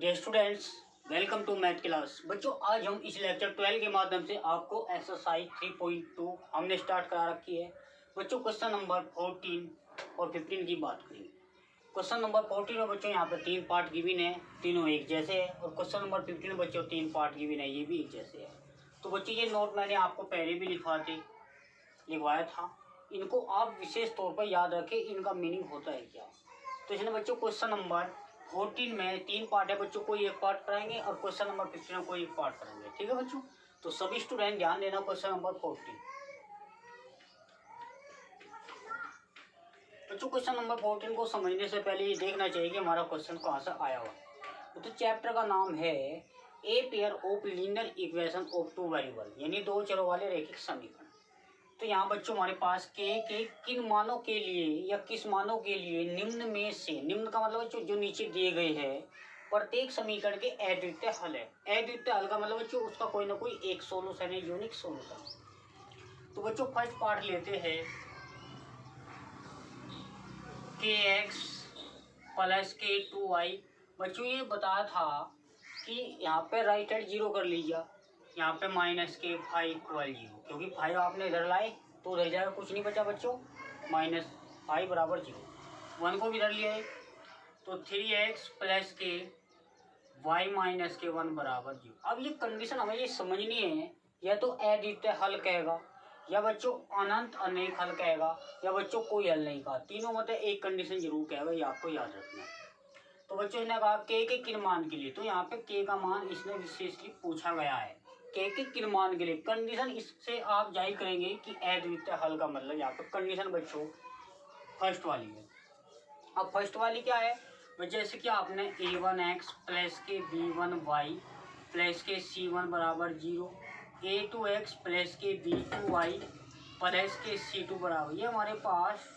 Dear students, welcome to math class. बच्चों, आज हम इस लेक्चर 12 के माध्यम से आपको एक्सरसाइज 3.2 हमने स्टार्ट करा रखी है। बच्चों, क्वेश्चन नंबर 14 और 15 की बात करेंगे। क्वेश्चन नंबर 14 में बच्चों यहाँ पर 3 पार्ट गिवन है, तीनों एक जैसे है। और क्वेश्चन नंबर 15 में बच्चों 3 पार्ट गिवन है, ये भी एक जैसे है। तो बच्चों, ये नोट मैंने आपको पहले भी लिखवाया था। इनको आप विशेष तौर पर याद रखें, इनका मीनिंग होता है क्या। तो इसने बच्चों क्वेश्चन नंबर 14 में 3 पार्ट है बच्चों, कोई एक पार्ट कराएंगे और क्वेश्चन नंबर 15 में कोई एक पार्ट करेंगे। ठीक है बच्चों, तो सभी स्टूडेंट ध्यान देना। क्वेश्चन नंबर 14 बच्चों, क्वेश्चन नंबर 14 को समझने से पहले ये देखना चाहिए कि हमारा क्वेश्चन कहाँ से आया हुआ। तो चैप्टर का नाम है a pair of linear equation of two variable, यानी दो चरों वाले रैखिक समीकरण। तो यहाँ बच्चों हमारे पास के किन मानों के लिए या किस मानों के लिए निम्न में से, निम्न का मतलब बच्चों जो नीचे दिए गए हैं, प्रत्येक समीकरण के अद्वितीय हल है। अद्वितीय हल का मतलब बच्चों उसका कोई ना कोई एक सोल्यूशन है, यूनिक सोल्यूशन। तो बच्चों फर्स्ट पार्ट लेते हैं के एक्स प्लस के 2y। बच्चों ये बताया था कि यहाँ पे राइट हैंड जीरो कर लीजिए, यहाँ पे माइनस के 5 इक्वल 0, क्योंकि 5 आपने इधर लाए तो उधर जाएगा, कुछ नहीं बचा बच्चों, -5 बराबर 0। 1 को भी इधर लिया है तो 3x प्लस के y माइनस के 1 बराबर 0। अब ये कंडीशन हमें ये समझनी है, या तो अद्वितीय हल कहेगा, या बच्चों अनंत अनेक हल कहेगा, या बच्चों कोई हल नहीं कहा। तीनों मतलब एक कंडीशन जरूर कहेगा, ये आपको याद रखना है। तो बच्चों इसने कहा के किन मान के लिए, तो यहाँ पे के का मान इसने विशेषली पूछा गया है। के किन मान के लिए कंडीशन, इससे आप जाहिर करेंगे कि अद्वितीय हल का मतलब यहाँ पे कंडीशन बच्चों फर्स्ट वाली है। अब फर्स्ट वाली क्या है, जैसे कि आपने a1x प्लस के b1y प्लस के c1 बराबर 0, a2x प्लस के b2y प्लस के c2 बराबर, ये हमारे पास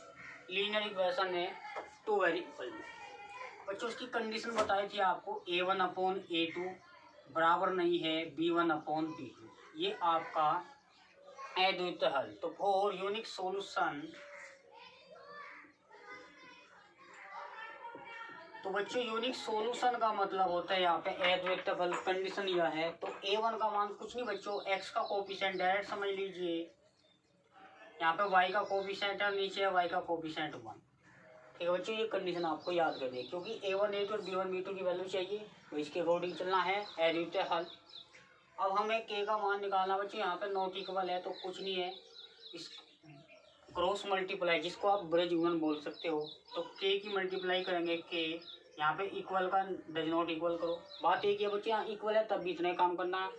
लीनियर इक्वेशन है टू वेरिएबल में। बच्चों उसकी कंडीशन बताई थी आपको, a1/a2 बराबर नहीं है b1/b2, ये आपका अद्वितीय हल। तो फॉर यूनिक सॉल्यूशन, तो बच्चों यूनिक सॉल्यूशन का मतलब होता है यहाँ पे अद्वितीय हल। कंडीशन यह है, तो a1 का मान कुछ नहीं बच्चों, x का कोफिशिएंट डायरेक्ट समझ लीजिए, यहाँ पे y का कोफिशिएंट है, नीचे है y का कोफिशिएंट 1। ठीक है बच्चों, ये कंडीशन आपको याद कर दे, क्योंकि a1 a2 और b1 b2 की वैल्यू चाहिए, तो इसके अकॉर्डिंग चलना है अद्वितीय हल। अब हमें k का मान निकालना बच्चों, यहाँ पे नॉट इक्वल है तो कुछ नहीं है, इस क्रॉस मल्टीप्लाई जिसको आप ब्रज गुणन बोल सकते हो, तो k की मल्टीप्लाई करेंगे k, यहाँ पे इक्वल का डज नॉट इक्वल करो। बात एक है बच्चे, यहाँ इक्वल है तब भी इतने काम करना,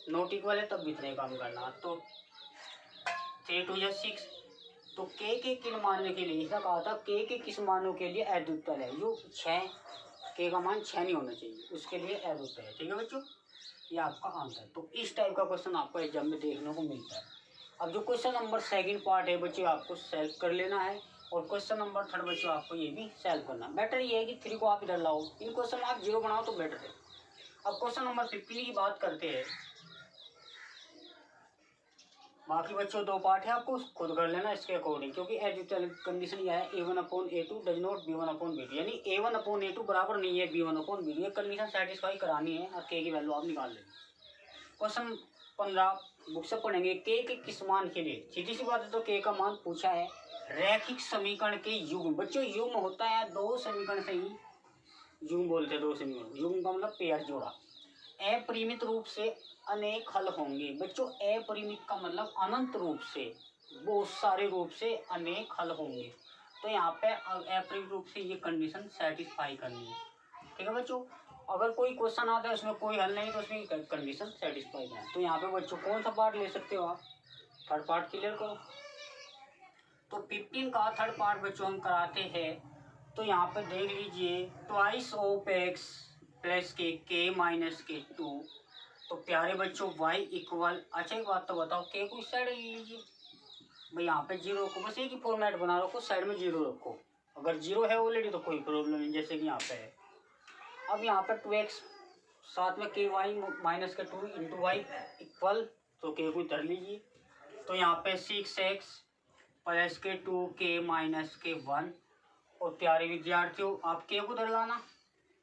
नॉट इक्वल है तब भी इतने काम करना। तो 3 2 6, तो के किन मानने के लिए, इसका कहा था के किस मानों के लिए अद्वितीय है, जो 6, के का मान 6 नहीं होना चाहिए, उसके लिए अद्वितीय है। ठीक है बच्चों, ये आपका आंसर। तो इस टाइप का क्वेश्चन आपको एग्जाम में देखने को मिलता है। अब जो क्वेश्चन नंबर सेकंड पार्ट है बच्चों, आपको सॉल्व कर लेना है, और क्वेश्चन नंबर थर्ड बच्चों आपको ये भी सॉल्व करना। बेटर ये है कि 3 को आप इधर लाओ, इन क्वेश्चन आप 0 बनाओ तो बेटर है। अब क्वेश्चन नंबर 15 की बात करते हैं। बाकी बच्चों 2 पार्ट है, आपको खुद कर लेना इसके अकॉर्डिंग, क्योंकि अद्वितीय कंडीशन यह है a1/a2 डज नॉट b1/b2, यानी a1/a2 बराबर नहीं है b1/b2। ये कंडीशन सेटिस्फाई करानी है और के की वैल्यू आप निकाल लेंगे। क्वेश्चन 15 बुक से पढ़ेंगे, के किस मान के लिए। सीधी सी बात है, तो के का मान पूछा है रैखिक समीकरण के युग्म। बच्चों युग्म होता है 2 समीकरण से ही युग्म बोलते हैं, 2 समीकरण, युग्म का मतलब पेयर जोड़ा। अपरिमित रूप से अनेक हल होंगे। बच्चों अपरिमित का मतलब अनंत रूप से, बहुत सारे रूप से अनेक हल होंगे। तो यहाँ पे अपरिमित रूप से ये कंडीशन सेटिस्फाई करनी है। ठीक है बच्चों, अगर कोई क्वेश्चन आता है उसमें कोई हल नहीं तो उसमें कंडीशन सेटिस्फाई है। तो यहाँ पे बच्चों कौन सा पार्ट ले सकते हो आप, थर्ड पार्ट क्लियर करो। तो 15 का थर्ड पार्ट बच्चों हम कराते हैं। तो यहाँ पे देख लीजिए, ट्वाइस ऑफ x प्लस के माइनस के 2। तो प्यारे बच्चों y इक्वल, अच्छा एक बात तो बताओ, k को इस साइड ले लीजिए भाई, यहाँ पे 0 रखो, बस एक ही फॉर्मेट बना रखो, साइड में 0 रखो। अगर 0 है ऑलरेडी तो कोई प्रॉब्लम नहीं, जैसे कि यहाँ पे है। अब यहाँ पे 2x साथ में के वाई माइनस के 2 इंटू वाई इक्वल, तो के को इधर लीजिए। तो यहाँ पे 6x प्लस के 2 के माइनस के 1। और प्यारे विद्यार्थियों आप के को उधर लाना,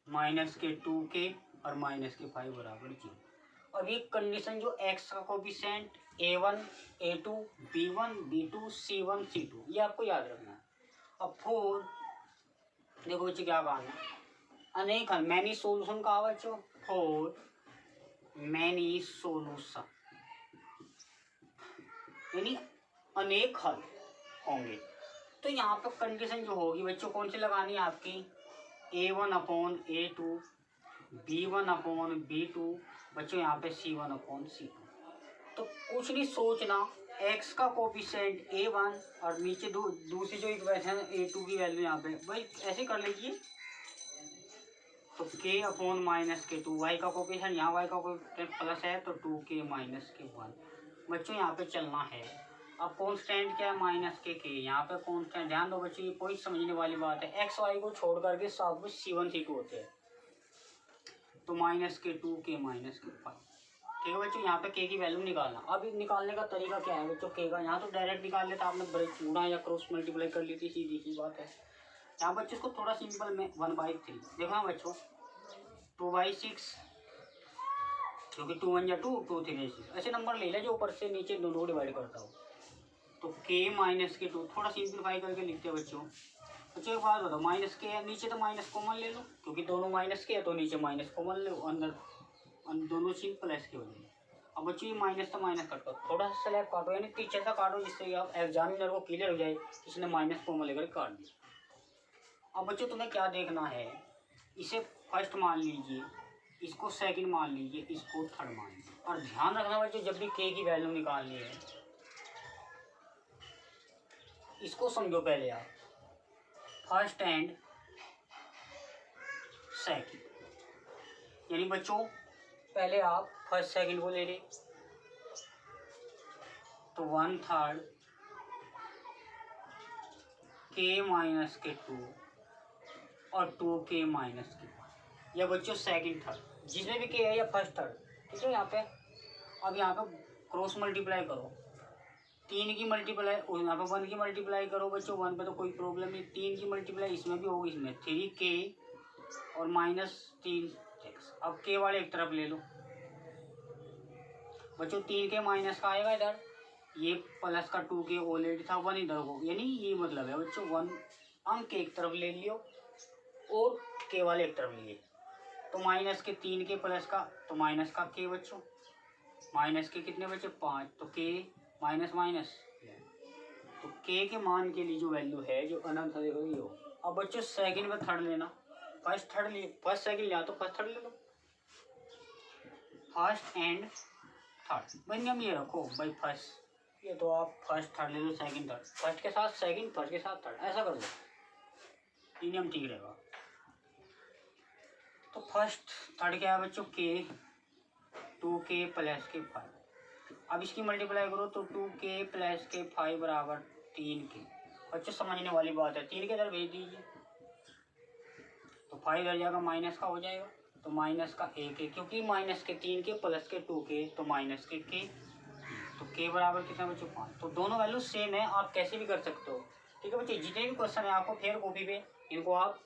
माइनस के 2 के और माइनस के 5 बराबर 0। अब ये कंडीशन जो x का coefficient a1 a2 b1 b2 c1 c2 ये आपको याद रखना है। अब 4 देखो बच्चे क्या कहा है, अनेक हल मैनी सोल्यूशन कहा बच्चों, 4 मैनी सोल्यूशन यानी अनेक हल होंगे। तो यहाँ पर कंडीशन जो होगी बच्चों कौन सी लगानी है आपकी, a1/a2 b1/b2 बच्चों यहाँ पे c1/c2। तो कुछ नहीं सोचना, x का कोफिशिएंट a1 और नीचे दूसरी जो इक्वेशन a2 की वैल्यू यहाँ पे भाई ऐसे कर लीजिए। तो k/-k2 y का कोफिशिएंट यहाँ y का कोफिशिएंट प्लस है तो 2k-1 बच्चों यहाँ पे चलना है। अब कांस्टेंट क्या है, माइनस के यहाँ पे कांस्टेंट, ध्यान दो बच्चों ये कोई समझने वाली बात है, एक्स वाई को छोड़ करके सब कुछ c1 c2 होते हैं। तो -k2 k-5 ठीक है बच्चों, यहाँ पे k की वैल्यू निकालना। अब निकालने का तरीका क्या है बच्चों, k का यहाँ तो डायरेक्ट निकाल लेता आपने, ब्रेक गुणा या क्रॉस मल्टीप्लाई कर ली थी, सीधी सी बात है। यहाँ बच्चों इसको थोड़ा सिंपल में 1/3 देखो ना बच्चों, 2/6 क्योंकि 2 1 या 2 2 3 6 ऐसे नंबर ले ले जो ऊपर से नीचे दोनों डिवाइड करता हो। तो k-2 थोड़ा सिंप्लीफाई करके लिखते हैं बच्चों। बच्चों एक बात बताओ, माइनस के है नीचे तो माइनस कॉमन ले लो, क्योंकि दोनों माइनस के है तो नीचे माइनस कॉमन ले लो, अंदर दोनों चिन्ह प्लस के हो जाएंगे। अब बच्चों ये माइनस तो माइनस कट करो, थोड़ा सा स्लैब काटो यानी पीछे सा काटो जिससे आप एग्जामिनर को क्लियर हो जाए इसने माइनस कॉमन लेकर काट दिया। अब बच्चों तुम्हें क्या देखना है, इसे फर्स्ट मान लीजिए, इसको सेकंड मान लीजिए, इसको थर्ड मान लीजिए। और ध्यान रखना बच्चों जब भी k की वैल्यू निकालनी है इसको समझो पहले आप फर्स्ट एंड सेकंड, यानी बच्चों पहले आप फर्स्ट सेकंड को ले रहे तो 1/3 k-2 और 2k-1 या बच्चों सेकंड थर्ड जिसमें भी k है या फर्स्ट थर्ड, ठीक है। यहाँ पे अब यहाँ पे क्रॉस मल्टीप्लाई करो, 3 की मल्टीप्लाई यहाँ पे 1 की मल्टीप्लाई करो बच्चों, 1 पे तो कोई प्रॉब्लम नहीं, 3 की मल्टीप्लाई इसमें भी होगी, इसमें 3k और -3x। अब k वाले एक तरफ ले लो बच्चों, 3k माइनस का आएगा इधर, ये प्लस का 2k ऑलरेडी था, 1 इधर हो, यानी ये मतलब है बच्चों 1 अंक एक तरफ ले लियो और k वाले एक तरफ लिए, तो माइनस के 3k प्लस का तो माइनस का k बच्चों, माइनस के कितने बच्चे 5, तो k माइनस माइनस, तो k के मान के लिए जो वैल्यू है जो अनंत है वही हो। अब बच्चों सेकंड में थर्ड लेना, फर्स्ट थर्ड लिए, फर्स्ट सेकंड लिया तो फर्स्ट थर्ड ले लो, फर्स्ट एंड थर्ड भाई नियम ये रखो भाई, फर्स्ट ये तो आप फर्स्ट थर्ड ले लो, सेकंड थर्ड, फर्स्ट के साथ सेकंड, फर्स्ट के साथ थर्ड, ऐसा कर लो, ये नियम ठीक रहेगा। तो फर्स्ट थर्ड क्या है बच्चों, k 2k प्लस के 5, अब इसकी मल्टीप्लाई करो तो 2k प्लस के 5 बराबर 3k। बच्चों समझने वाली बात है, 3 के इधर भेज दीजिए तो 5 इधर जाएगा, माइनस का हो जाएगा, तो माइनस का 1 क्योंकि माइनस के 3k प्लस के 2k तो माइनस के k, तो k बराबर कितना बच्चों 5। तो दोनों वैल्यू सेम है, आप कैसे भी कर सकते हो, ठीक है बच्चों। जितने भी क्वेश्चन है आपको फेयर कॉपी पे इनको आप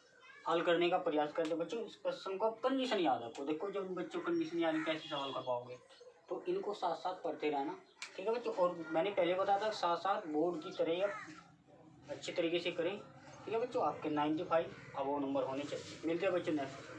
हल करने का प्रयास करते बच्चों। इस क्वेश्चन को कंडीशन याद रखो, देखो जब बच्चों कंडीशन याद कैसे सवाल कर पाओगे, तो इनको साथ साथ पढ़ते रहना, ठीक है बच्चों। और मैंने पहले बताया था साथ साथ बोर्ड की तरह आप अच्छे तरीके से करें, ठीक है बच्चों। आपके 95 अब वो नंबर होने चाहिए। मिलते हैं बच्चों नेक्स्ट।